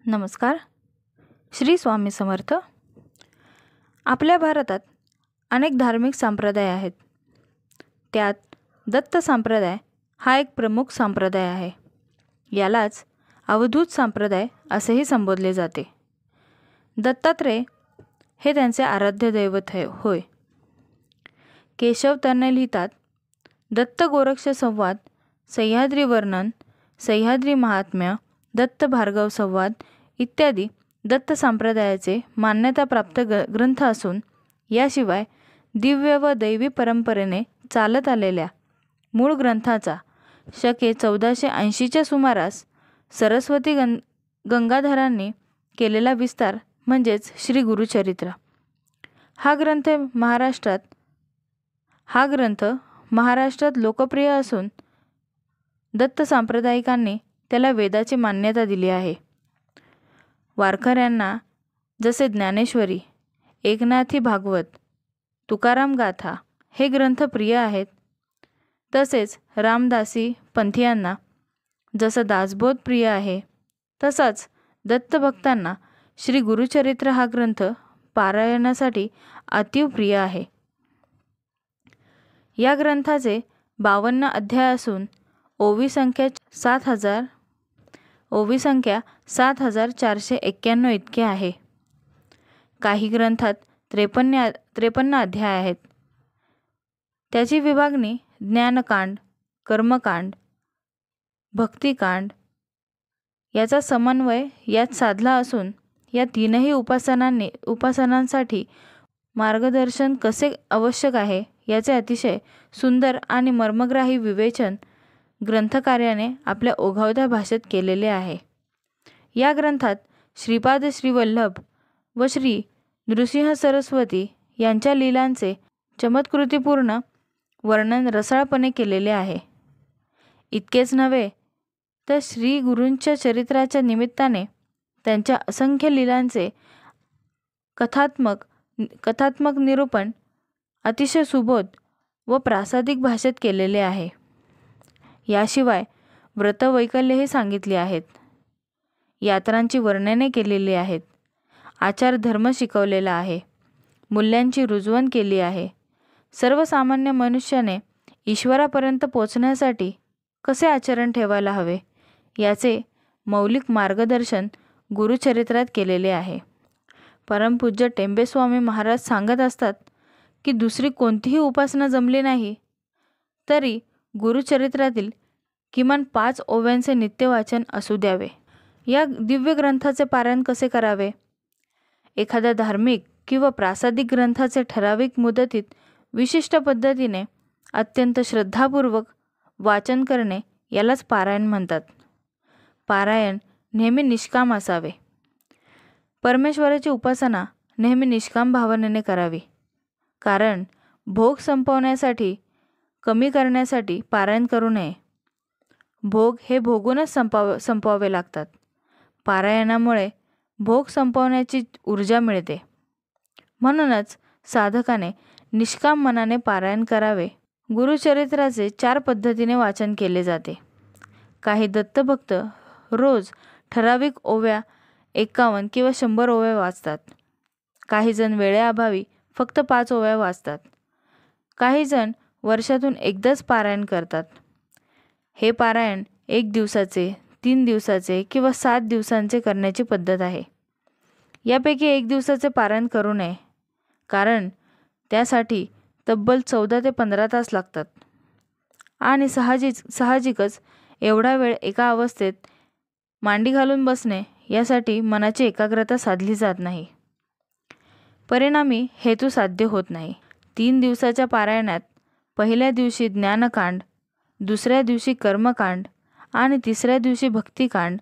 नमस्कार. श्री स्वामी समर्थ. आपल्या भारतात अनेक धार्मिक संप्रदाय आहेत. त्यात दत्त संप्रदाय हा एक प्रमुख संप्रदाय आहे. यालाच अवधूत संप्रदाय असेही संबोधले जाते. दत्तात्रेय हे त्यांचे आराध्य दैवत होय. केशव तर्णे लिहितात, दत्त गोरक्ष संवाद, सह्याद्री वर्णन, सह्याद्री महात्म्य, दत्त भार्गव संवाद इत्यादी दत्त संप्रदायाचे मान्यताप्राप्त ग्रंथ असून याशिवाय दिव्य व दैवी परंपरेने चालत आलेल्या मूळ ग्रंथाचा शके 1480च्या सुमारास सरस्वती गंगाधरांनी केलेला विस्तार म्हणजेच श्री गुरुचरित्र हा ग्रंथ महाराष्ट्रात लोकप्रिय असून दत्त सांप्रदायिकांनी त्याला वेदाची मान्यता दिली आहे. वारकऱ्यांना जसे ज्ञानेश्वरी, एकनाथी भागवत, तुकाराम गाथा हे ग्रंथ प्रिय आहेत, तसेच रामदासी पंथीयांना जसं दासबोध प्रिय आहे, तसाच दत्तभक्तांना श्री गुरुचरित्र हा ग्रंथ पारायणासाठी अतीव प्रिय आहे. या ग्रंथाचे 52 अध्याय असून ओवी संख्या 7491 इतके आहे. काही ग्रंथात 53 अध्याय आहेत. त्याची विभागणी ज्ञानकांड, कर्मकांड, भक्तिकांड याचा समन्वय यात साधला असून या तीनही उपासनांसाठी मार्गदर्शन कसे आवश्यक आहे याचे अतिशय सुंदर आणि मर्मग्राही विवेचन ग्रंथकार्याने आपल्या ओघवत्या भाषेत केलेले आहे. या ग्रंथात श्रीपाद श्रीवल्लभ व श्री नृसिंह सरस्वती यांच्या लीलांचे चमत्कृतीपूर्ण वर्णन रसाळपणे केलेले आहे. इतकेच नव्हे तर श्री गुरूंच्या चरित्राच्या निमित्ताने त्यांच्या असंख्य लीलांचे कथात्मक निरूपण अतिशय सुबोध व प्रासादिक भाषेत केलेले आहे. याशिवाय व्रतवैकल्यही सांगितले आहेत. यात्रांची वर्णने केलेली आहेत. आचार धर्म शिकवलेला आहे. मूल्यांची रुजवण केली आहे. सर्वसामान्य मनुष्याने ईश्वरापर्यंत पोचण्यासाठी कसे आचरण ठेवायला हवे याचे मौलिक मार्गदर्शन गुरुचरित्रात केलेले आहे. परमपूज्य टेंबेस्वामी महाराज सांगत असतात की दुसरी कोणतीही उपासना जमली नाही तरी गुरुचरित्रातील किमान 5 ओव्यांचे नित्यवाचन असू द्यावे. या दिव्य ग्रंथाचे पारायण कसे करावे? एखाद्या धार्मिक किंवा प्रासादिक ग्रंथाचे ठराविक मुदतीत विशिष्ट पद्धतीने अत्यंत श्रद्धापूर्वक वाचन करणे यालाच पारायण म्हणतात. पारायण नेहमी निष्काम असावे. परमेश्वराची उपासना नेहमी निष्काम भावनेने करावी. कारण भोग संपवण्यासाठी, कमी करण्यासाठी पारायण करू नये. भोग हे भोगूनच संपवावे लागतात. पारायणामुळे भोग संपवण्याची ऊर्जा मिळते. म्हणूनच साधकाने निष्काम मनाने पारायण करावे. गुरुचरित्राचे 4 पद्धतीने वाचन केले जाते. काही दत्तभक्त रोज ठराविक ओव्या 51 किंवा 100 ओव्या वाचतात. काही जण वेळेअभावी फक्त 5 ओव्या वाचतात. काही जण वर्षातून एकदाच पारायण करतात. हे पारायण 1 दिवसाचे, 3 दिवसाचे किंवा 7 दिवसांचे करण्याची पद्धत आहे. यापैकी 1 दिवसाचे पारायण करू नये, कारण त्यासाठी तब्बल 14 ते 15 तास लागतात आणि साहजिकच एवढा वेळ एका अवस्थेत मांडी घालून बसणे यासाठी मनाची एकाग्रता साधली जात नाही. परिणामी हेतू साध्य होत नाही. 3 दिवसाच्या पारायणात पहिल्या दिवशी ज्ञानकांड, दुसऱ्या दिवशी कर्मकांड आणि तिसऱ्या दिवशी भक्तिकांड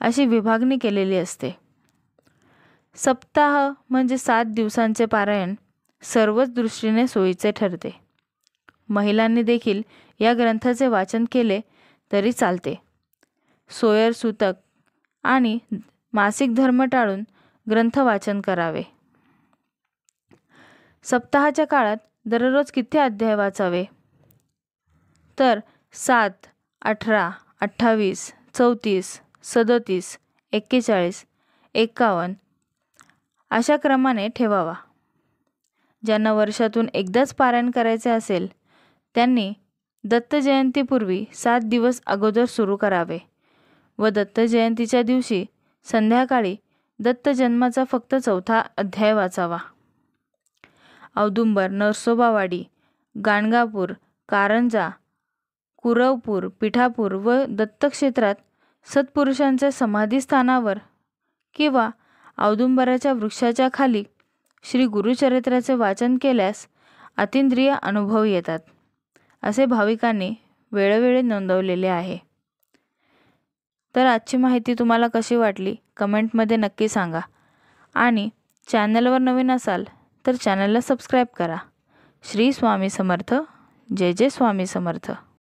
अशी विभागणी केलेली असते. सप्ताह म्हणजे 7 दिवसांचे पारायण सर्वच दृष्टीने सोयीचे ठरते. महिलांनी देखील या ग्रंथाचे वाचन केले तरी चालते. सोयर सूतक आणि मासिक धर्म टाळून ग्रंथ वाचन करावे. सप्ताहाच्या काळात दररोज किती अध्याय वाचावे? तर 7, 18, 28, 34, 37, 41 51 अशा क्रमाने ठेवावा. ज्यांना वर्षातून एकदाच पारायण करायचे असेल त्यांनी दत्त जयंतीपूर्वी 7 दिवस अगोदर सुरू करावे व दत्त जयंतीच्या दिवशी संध्याकाळी दत्त जन्माचा फक्त 4था अध्याय वाचावा. औदुंबर, नरसोबावाडी, गाणगापूर, कारंजा, कुरवपूर, पिठापूर व दत्तक्षेत्रात सत्पुरुषांच्या समाधीस्थानावर किंवा औदुंबराच्या वृक्षाच्या खाली श्री गुरुचरित्राचे वाचन केल्यास अतींद्रिय अनुभव येतात असे भाविकांनी वेळोवेळी नोंदवलेले आहे. तर आजची माहिती तुम्हाला कशी वाटली कमेंटमध्ये नक्की सांगा आणि चॅनलवर नवीन असाल तर चॅनलला सबस्क्राईब करा. श्री स्वामी समर्थ. जय जय स्वामी समर्थ.